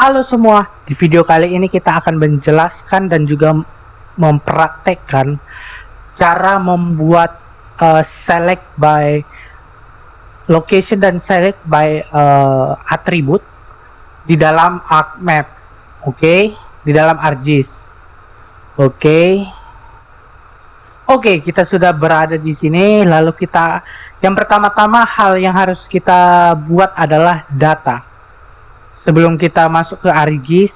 Halo semua, di video kali ini kita akan menjelaskan dan juga mempraktekkan cara membuat select by location dan select by atribut di dalam ArcMap, oke? Di dalam ArcGIS, oke? Oke, kita sudah berada di sini. Lalu yang pertama-tama hal yang harus kita buat adalah data. Sebelum kita masuk ke ArcGIS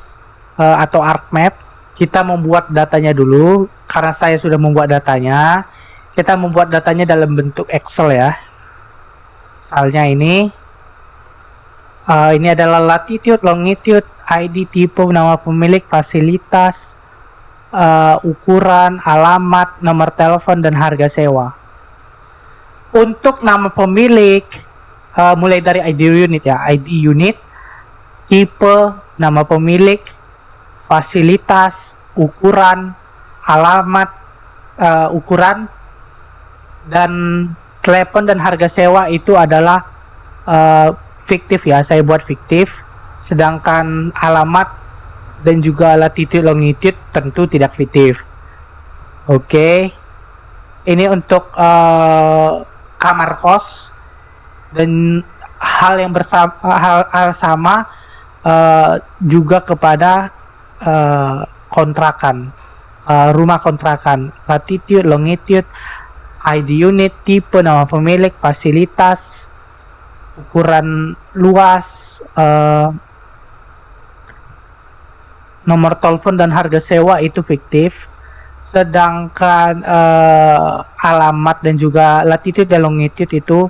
atau ArcMap, kita membuat datanya dulu. Karena saya sudah membuat datanya, kita membuat datanya dalam bentuk Excel ya. Misalnya ini adalah latitude, longitude, ID, tipe, nama pemilik, fasilitas, ukuran, alamat, nomor telepon, dan harga sewa. Untuk nama pemilik, mulai dari ID unit ya, ID unit, tipe, nama pemilik, fasilitas, ukuran, alamat, ukuran, dan telepon dan harga sewa itu adalah fiktif ya, saya buat fiktif. Sedangkan alamat dan juga latitude longitude tentu tidak fiktif. Oke. Ini untuk kamar kos, dan hal yang hal sama juga kepada kontrakan, rumah kontrakan, latitude, longitude, ID unit, tipe, nama pemilik, fasilitas, ukuran luas, nomor telepon dan harga sewa itu fiktif. Sedangkan alamat dan juga latitude dan longitude itu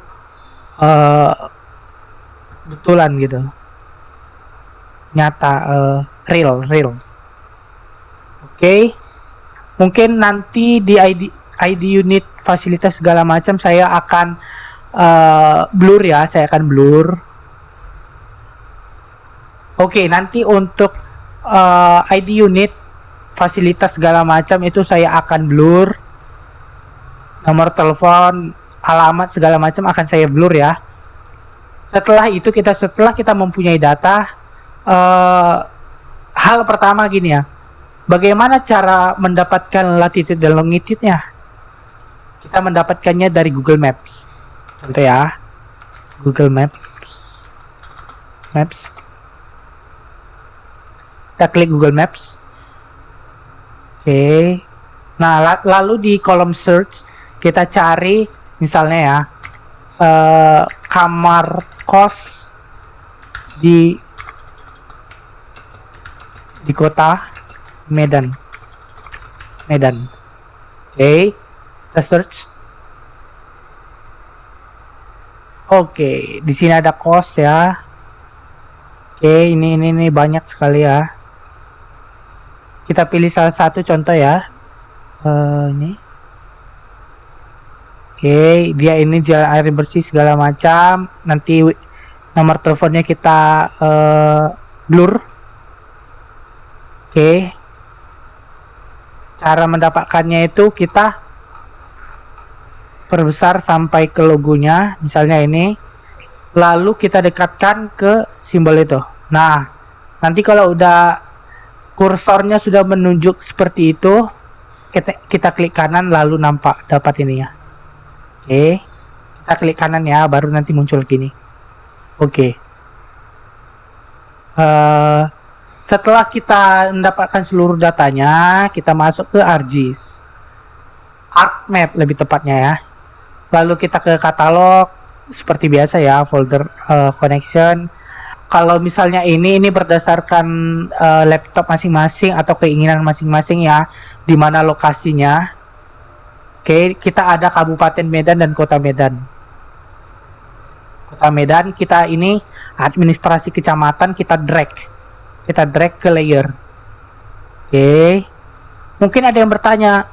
betulan gitu, nyata, real. Oke. Mungkin nanti di ID unit, fasilitas segala macam saya akan blur ya, saya akan blur. Oke, nanti untuk ID unit, fasilitas segala macam itu saya akan blur. Nomor telepon, alamat segala macam akan saya blur ya. Setelah kita mempunyai data, hal pertama gini ya, bagaimana cara mendapatkan latitude dan longitude-nya? Kita mendapatkannya dari Google Maps. Contoh ya, Google Maps. Kita klik Google Maps. Oke. Nah, lalu di kolom search kita cari misalnya ya, kamar kos di kota Medan. Oke, kita search. Oke, di sini ada kos ya. Oke, ini banyak sekali ya. Kita pilih salah satu contoh ya. Ini. Oke, dia ini jual air bersih segala macam. Nanti nomor teleponnya kita blur. Oke. Cara mendapatkannya itu kita perbesar sampai ke logonya, misalnya ini. Lalu kita dekatkan ke simbol itu. Nah, nanti kalau udah kursornya sudah menunjuk seperti itu, kita klik kanan lalu dapat ini ya. Oke, kita klik kanan ya, baru nanti muncul gini. Oke. Setelah kita mendapatkan seluruh datanya, kita masuk ke ArcGIS, ArcMap lebih tepatnya ya. Lalu kita ke katalog seperti biasa ya, folder connection. Kalau misalnya ini berdasarkan laptop masing-masing atau keinginan masing-masing ya, di mana lokasinya. Oke, kita ada Kabupaten Medan dan Kota Medan. Kota Medan, kita ini administrasi kecamatan, kita drag ke layer. Oke. Mungkin ada yang bertanya,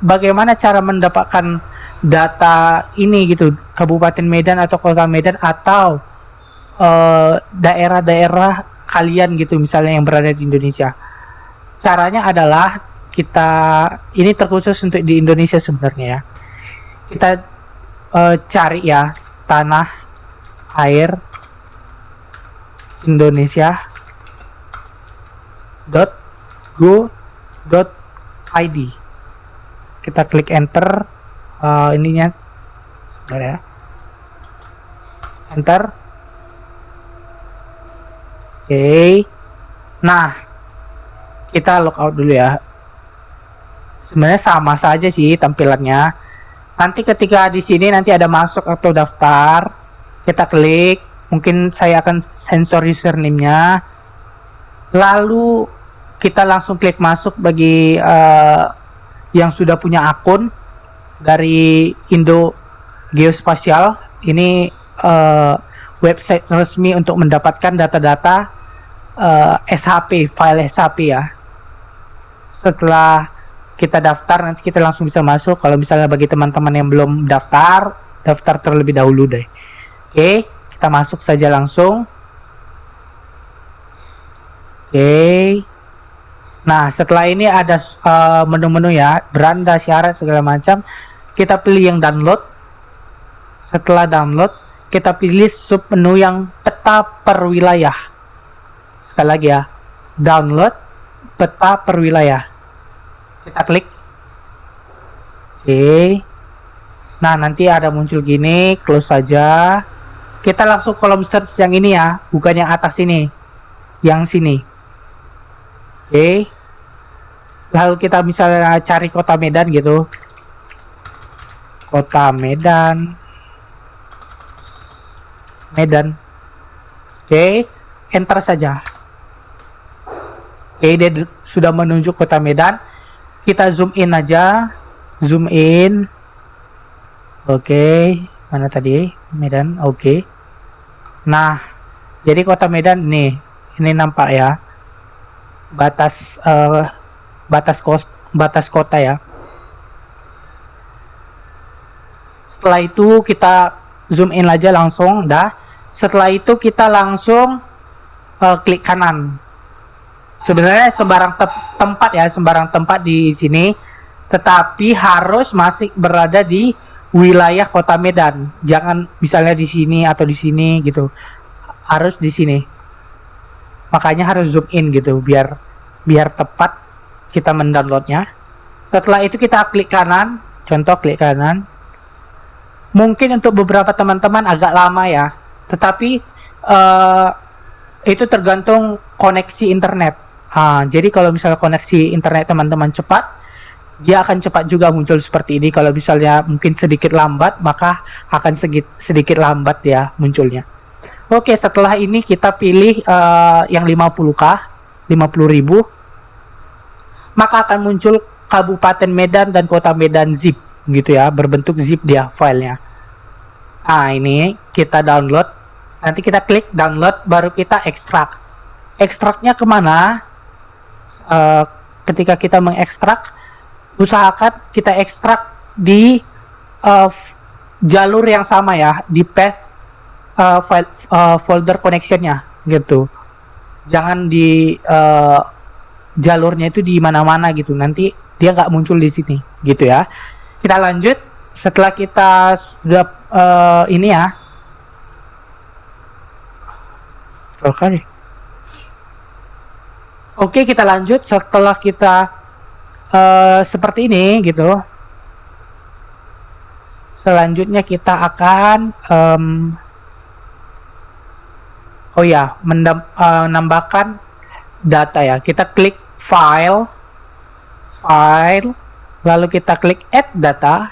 bagaimana cara mendapatkan data ini gitu, Kabupaten Medan atau Kota Medan atau daerah-daerah kalian gitu, misalnya yang berada di Indonesia. Caranya adalah ini terkhusus untuk di Indonesia sebenarnya ya. Kita cari ya, tanah air Indonesia. .go.id. Kita klik enter, ininya, sebentar ya, enter. Oke. Nah, kita logout dulu ya. Sebenarnya sama saja sih tampilannya. Nanti ketika di sini nanti ada masuk atau daftar, kita klik. Mungkin saya akan sensor username-nya. Lalu kita langsung klik masuk bagi yang sudah punya akun dari Indo Geospatial. Ini website resmi untuk mendapatkan data-data SHP, file SHP ya. Setelah kita daftar, nanti kita langsung bisa masuk. Kalau misalnya bagi teman-teman yang belum daftar, daftar terlebih dahulu deh. Oke, kita masuk saja langsung. Oke. Nah, setelah ini ada menu-menu ya, beranda, syarat, segala macam. Kita pilih yang download. Setelah download, kita pilih sub menu yang peta per wilayah. Sekali lagi ya, download peta per wilayah. Kita klik. Oke. Nah, nanti ada muncul gini, close saja. Kita langsung kolom search yang ini ya, bukan yang atas ini. Yang sini. Oke. Lalu kita misalnya cari kota Medan gitu. Kota Medan. Medan. Oke, enter saja. Oke, dia sudah menunjuk kota Medan. Kita zoom in aja, zoom in. Oke, mana tadi Medan? Oke. Nah, jadi kota Medan nih, ini nampak ya, batas kota ya. Setelah itu kita zoom in aja langsung, dah. Setelah itu kita langsung klik kanan. Sebenarnya sembarang tempat ya, sembarang tempat di sini, tetapi harus masih berada di wilayah kota Medan. Jangan misalnya di sini atau di sini gitu. Harus di sini. Makanya harus zoom in gitu biar tepat kita mendownloadnya. Setelah itu kita klik kanan, contoh klik kanan. Mungkin untuk beberapa teman-teman agak lama ya, tetapi itu tergantung koneksi internet. Jadi kalau misalnya koneksi internet teman-teman cepat, dia akan cepat juga muncul seperti ini. Kalau misalnya mungkin sedikit lambat, maka akan sedikit lambat ya munculnya. Oke, setelah ini kita pilih yang 50K, 50.000, maka akan muncul Kabupaten Medan dan Kota Medan zip gitu ya, berbentuk zip dia filenya. Nah, ini kita download. Nanti kita klik download, baru kita ekstrak. Ekstraknya kemana? Ketika kita mengekstrak, usahakan kita ekstrak di jalur yang sama ya, di path file, folder connectionnya gitu. Jangan di jalurnya itu di mana-mana gitu, nanti dia nggak muncul di sini gitu ya. Kita lanjut. Setelah kita sudah ini ya, oke, kita lanjut. Setelah kita seperti ini gitu, selanjutnya kita akan menambahkan data ya. Kita klik file, lalu kita klik add data.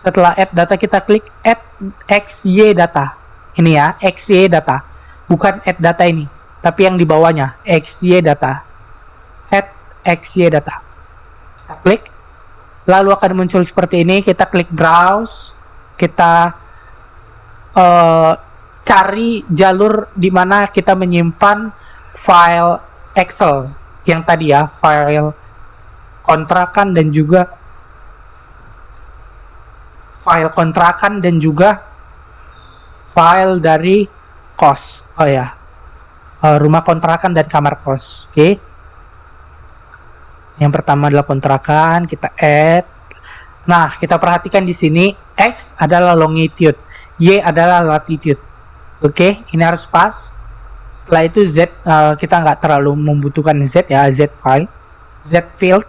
Setelah add data, kita klik add xy data. Ini ya, xy data, bukan add data ini, tapi yang di bawahnya xy data. Add xy data. Kita klik, lalu akan muncul seperti ini. Kita klik browse. Kita cari jalur di mana kita menyimpan file Excel yang tadi ya, file kontrakan dan juga file dari kos. Rumah kontrakan dan kamar kos. Oke. Yang pertama adalah kontrakan, kita add. Nah, kita perhatikan di sini X adalah longitude, Y adalah latitude. Oke, ini harus pas. Setelah itu Z, kita nggak terlalu membutuhkan Z ya, Z file, Z field.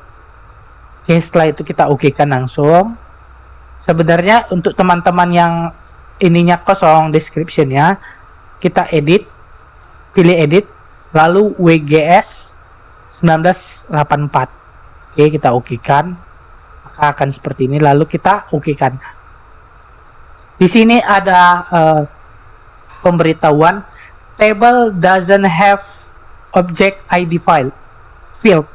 Oke, setelah itu kita oke-kan langsung. Sebenarnya untuk teman-teman yang ininya kosong description-nya, kita edit, pilih edit, lalu WGS 1984. Oke, kita oke-kan. Maka akan seperti ini, lalu kita oke-kan. Di sini ada pemberitahuan table doesn't have object ID field.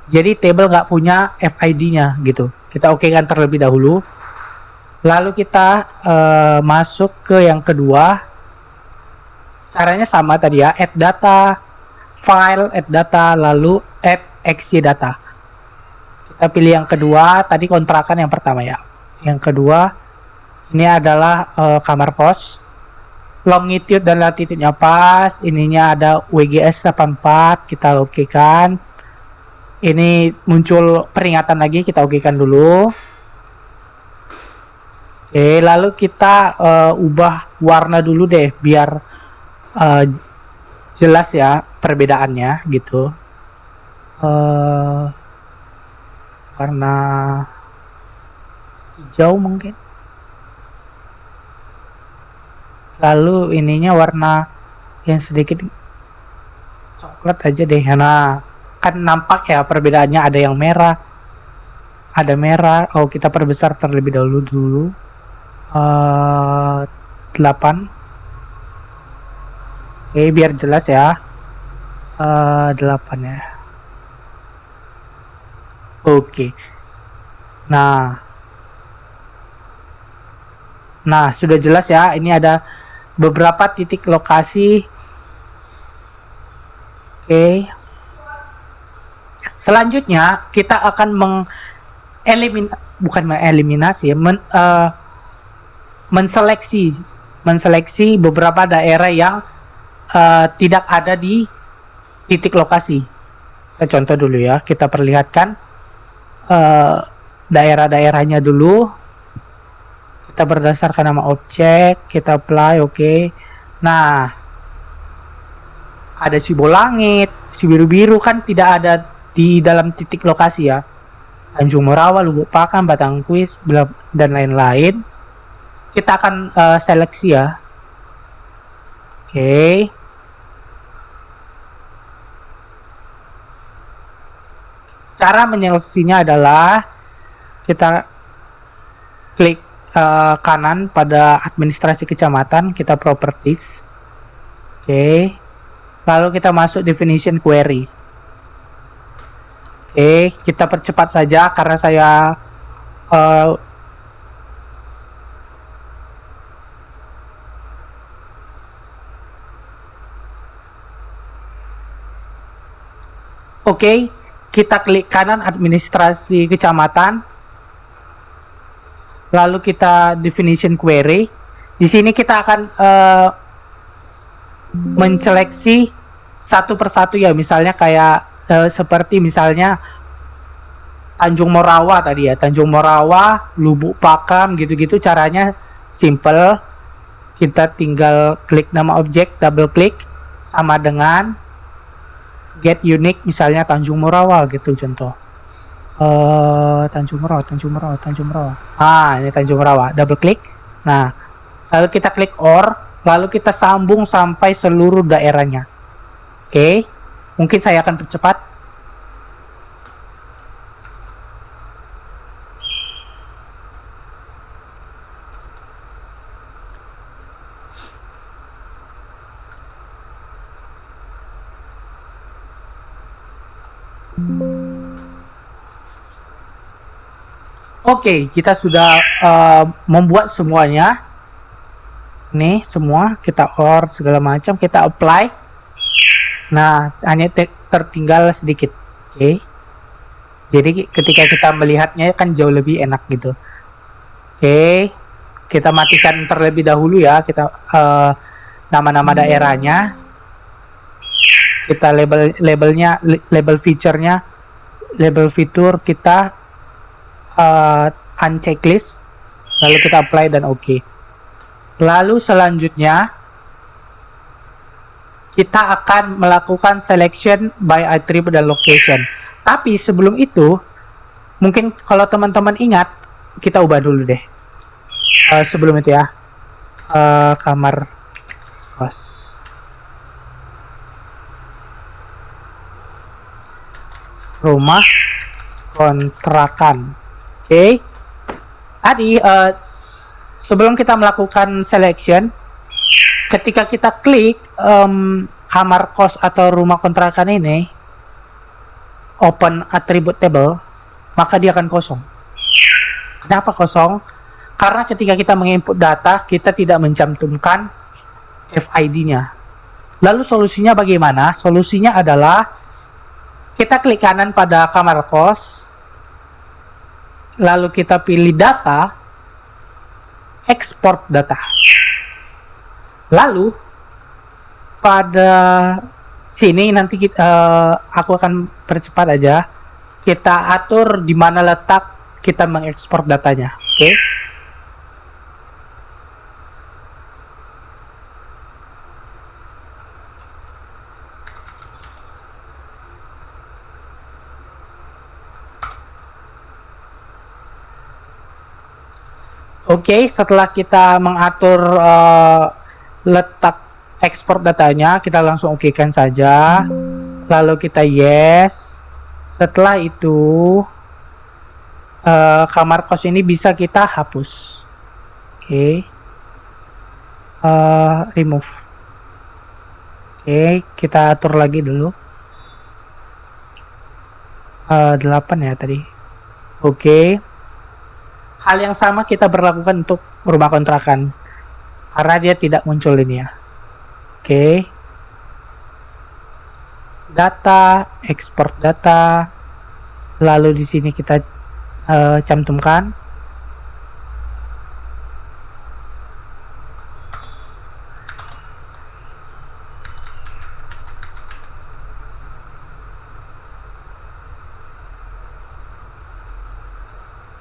Jadi table nggak punya FID-nya gitu. Kita oke-kan terlebih dahulu. Lalu kita masuk ke yang kedua. Caranya sama tadi ya, add data, file, add data, lalu add XY data. Kita pilih yang kedua, tadi kontrakan yang pertama ya. Yang kedua, ini adalah kamar pos. Longitude dan latitude-nya pas, ininya ada WGS 84, kita oke-kan. Ini muncul peringatan lagi, kita oke-kan dulu. Oke, lalu kita ubah warna dulu deh, biar jelas ya perbedaannya gitu. Warna hijau mungkin. Lalu ininya warna yang sedikit coklat aja deh. Nah, kan nampak ya perbedaannya, ada yang merah, ada merah. Oh, kita perbesar terlebih dulu 8. Oke, biar jelas ya. 8 ya. Oke. Nah, sudah jelas ya. Ini ada beberapa titik lokasi. Oke. Selanjutnya kita akan menseleksi beberapa daerah yang tidak ada di titik lokasi. Kita contoh dulu ya. Kita perlihatkan daerah-daerahnya dulu. Kita berdasarkan nama objek, kita apply, oke. Nah, ada simbol langit, si biru-biru kan tidak ada di dalam titik lokasi ya. Tanjung Morawa, Lubuk Pakam, Batangkuis, dan lain-lain. Kita akan seleksi ya. Oke. Cara menyeleksinya adalah kita klik kanan pada administrasi kecamatan, kita properties. Oke. Lalu kita masuk definition query. Oke, kita percepat saja karena saya Oke, kita klik kanan administrasi kecamatan. Lalu kita definition query. Di sini kita akan menseleksi satu persatu ya, misalnya kayak seperti misalnya Tanjung Morawa tadi ya, Tanjung Morawa, Lubuk Pakam gitu-gitu. Caranya simple. Kita tinggal klik nama objek, double klik, sama dengan get unique, misalnya Tanjung Morawa gitu contoh. Tanjung Morawa. Ini Tanjung Morawa. Double klik. Nah, lalu kita klik OR, lalu kita sambung sampai seluruh daerahnya. Oke. Mungkin saya akan percepat. Oke, kita sudah membuat semuanya. Nih, semua kita OR segala macam, kita apply. Nah, hanya tertinggal sedikit. Oke. Jadi ketika kita melihatnya kan jauh lebih enak gitu. Oke. Kita matikan terlebih dahulu ya, kita nama-nama daerahnya. Kita labelnya, label feature-nya, label fitur kita unchecklist, lalu kita apply dan oke. Lalu selanjutnya kita akan melakukan selection by attribute dan location. Tapi sebelum itu, mungkin kalau teman-teman ingat, kita ubah dulu deh. Sebelum itu ya, kamar kos. Rumah kontrakan. Oke. Tadi sebelum kita melakukan selection, ketika kita klik kamar kos atau rumah kontrakan ini, open attribute table, maka dia akan kosong. Kenapa kosong? Karena ketika kita menginput data, kita tidak mencantumkan FID-nya. Lalu solusinya bagaimana? Solusinya adalah kita klik kanan pada kamar kos, lalu kita pilih data, export data. Lalu pada sini nanti aku akan percepat aja. Kita atur di mana letak kita mengekspor datanya. Oke. Oke, setelah kita mengatur letak ekspor datanya, kita langsung oke-kan saja. Lalu kita yes. Setelah itu kamar kos ini bisa kita hapus. Oke. Remove. Oke, kita atur lagi dulu. 8 ya tadi. Oke. Hal yang sama kita berlakukan untuk rumah kontrakan, karena dia tidak muncul ini ya. Oke. Data, export data. Lalu di sini kita cantumkan.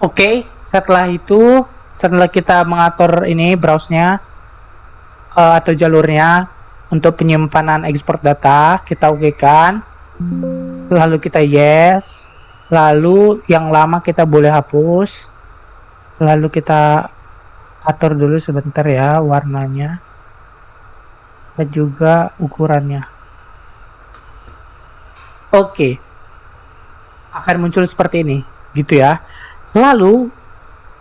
Oke. Setelah itu, setelah kita mengatur ini browse-nya atau jalurnya untuk penyimpanan ekspor data, kita oke-kan. Lalu kita yes. Lalu yang lama kita boleh hapus. Lalu kita atur dulu sebentar ya warnanya dan juga ukurannya. Oke. Akan muncul seperti ini, gitu ya. Lalu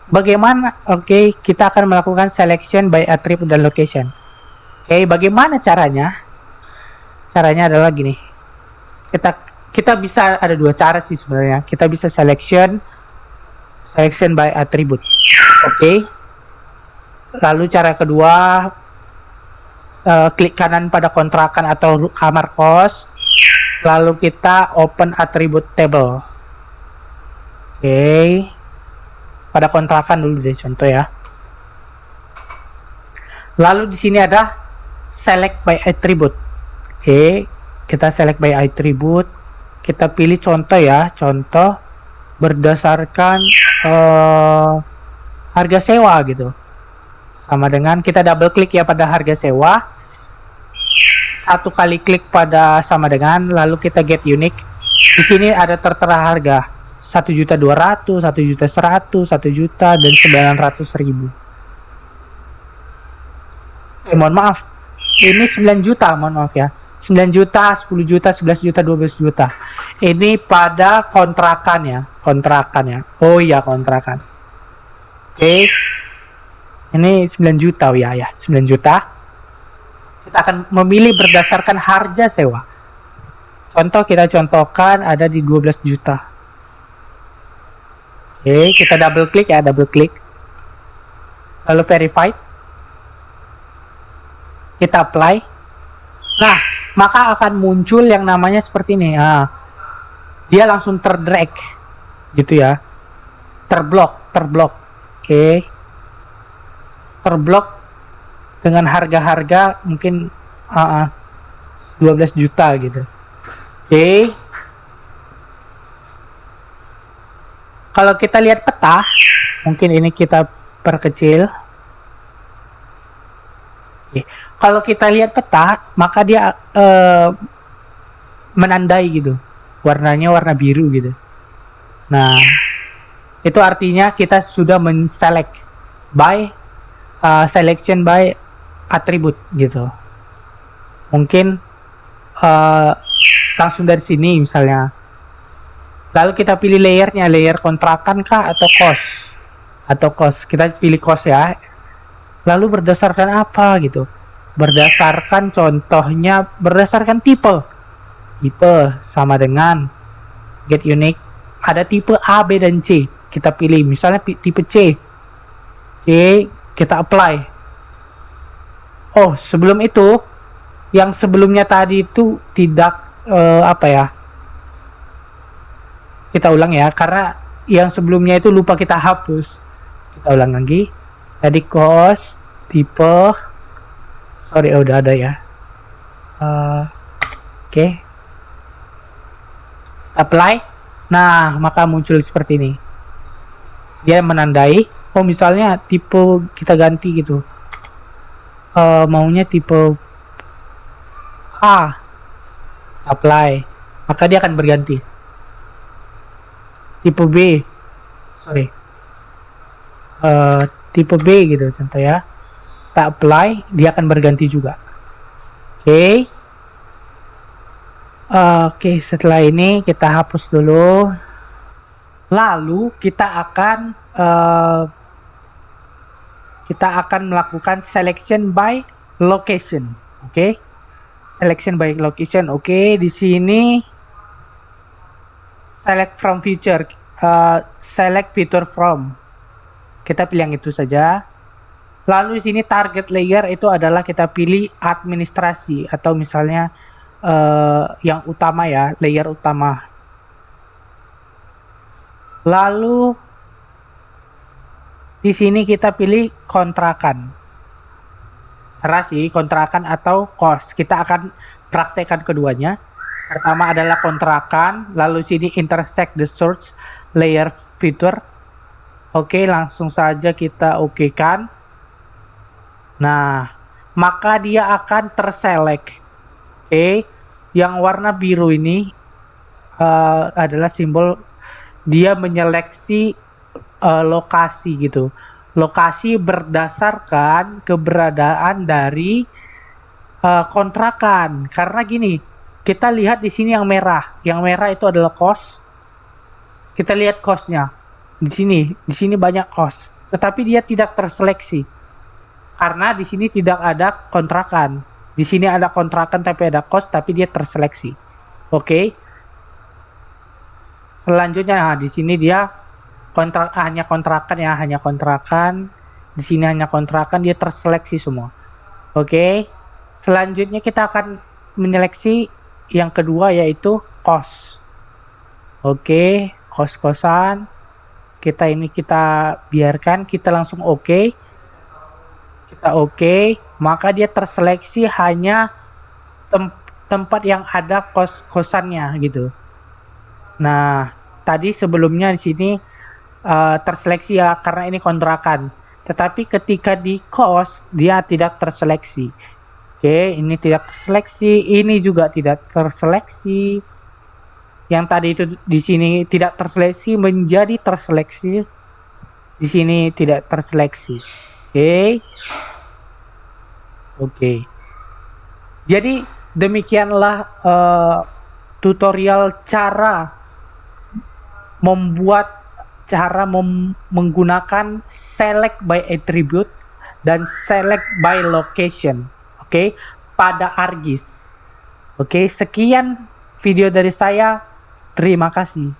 bagaimana? Oke, kita akan melakukan selection by attribute dan location. Oke, bagaimana caranya? Caranya adalah gini. Kita bisa ada dua cara sih sebenarnya. Kita bisa selection by attribute. Oke. Lalu cara kedua, klik kanan pada kontrakan atau kamar kos. Lalu kita open attribute table. Oke. Pada kontrakan dulu deh contoh ya. Lalu di sini ada select by attribute. Oke, kita select by attribute. Kita pilih contoh ya, contoh berdasarkan harga sewa gitu. Sama dengan kita double klik ya pada harga sewa. Satu kali klik pada sama dengan, lalu kita get unique. Di sini ada tertera harga 1.200.000, 1.100.000, 1.000.000 dan 900.000. Mohon maaf, ini 9 juta, mohon maaf ya. 9 juta, 10 juta, 11 juta, 12 juta. Ini pada kontrakan ya, Oh iya, kontrakan. Oke. Ini 9 juta ya, 9 juta. Kita akan memilih berdasarkan harga sewa. Contoh kita contohkan ada di 12 juta. Oke, kita double klik ya, lalu verified, kita apply. Nah, maka akan muncul yang namanya seperti ini. Nah, dia langsung terdrag gitu ya, terblok. Oke, terblok dengan harga-harga mungkin 12 juta gitu. Oke. Kalau kita lihat peta, mungkin ini kita perkecil. Oke. kalau kita lihat peta, maka dia menandai gitu. Warnanya warna biru gitu. Nah, itu artinya kita sudah men-select by selection by attribute gitu. Mungkin langsung dari sini misalnya. Lalu kita pilih layernya, layer kontrakan kah atau cost? Atau cost. Kita pilih cost ya. Lalu berdasarkan apa gitu? Berdasarkan contohnya, berdasarkan tipe. Tipe sama dengan get unique. Ada tipe A, B, dan C. Kita pilih misalnya tipe C. C, kita apply. Oh, sebelum itu, yang sebelumnya tadi itu tidak apa ya? Kita ulang ya, karena yang sebelumnya itu lupa kita hapus. Kita ulang lagi. Tadi cost, tipe, sorry udah ada ya. Oke. Apply. Nah, maka muncul seperti ini. Dia menandai, oh misalnya tipe kita ganti gitu. Maunya tipe A. Apply. Maka dia akan berganti. Tipe B, sorry, tipe B gitu contoh ya. Kita apply, dia akan berganti juga. Oke. Oke, setelah ini kita hapus dulu. Lalu kita akan melakukan selection by location. Oke. Selection by location. Oke, di sini select from feature, select feature from. Kita pilih yang itu saja. Lalu di sini target layer itu adalah kita pilih administrasi atau misalnya yang utama ya, layer utama. Lalu di sini kita pilih kontrakan. Serah sih kontrakan atau cost. Kita akan praktekkan keduanya. Pertama adalah kontrakan, lalu sini intersect the source layer feature. Oke, langsung saja kita okekan. Nah, maka dia akan terselect. Oke, yang warna biru ini adalah simbol dia menyeleksi lokasi gitu. Lokasi berdasarkan keberadaan dari kontrakan. Karena gini, kita lihat di sini yang merah. Yang merah itu adalah cost. Kita lihat costnya. Di sini banyak cost. Tetapi dia tidak terseleksi. Karena di sini tidak ada kontrakan. Di sini ada kontrakan tapi ada cost, tapi dia terseleksi. Oke. Selanjutnya di sini dia hanya kontrakan ya, hanya kontrakan. Di sini hanya kontrakan, dia terseleksi semua. Oke. Selanjutnya kita akan menyeleksi yang kedua yaitu cost. Oke, cost-cosan. Kita biarkan, kita langsung oke. Kita oke, maka dia terseleksi hanya tempat yang ada cost-cosannya gitu. Nah, tadi sebelumnya di sini terseleksi ya karena ini kontrakan. Tetapi ketika di cost dia tidak terseleksi. Oke, ini tidak terseleksi, ini juga tidak terseleksi. Yang tadi itu di sini tidak terseleksi menjadi terseleksi. Di sini tidak terseleksi. Oke. Jadi demikianlah tutorial cara menggunakan select by attribute dan select by location. Oke, pada ArcGIS. Oke, sekian video dari saya. Terima kasih.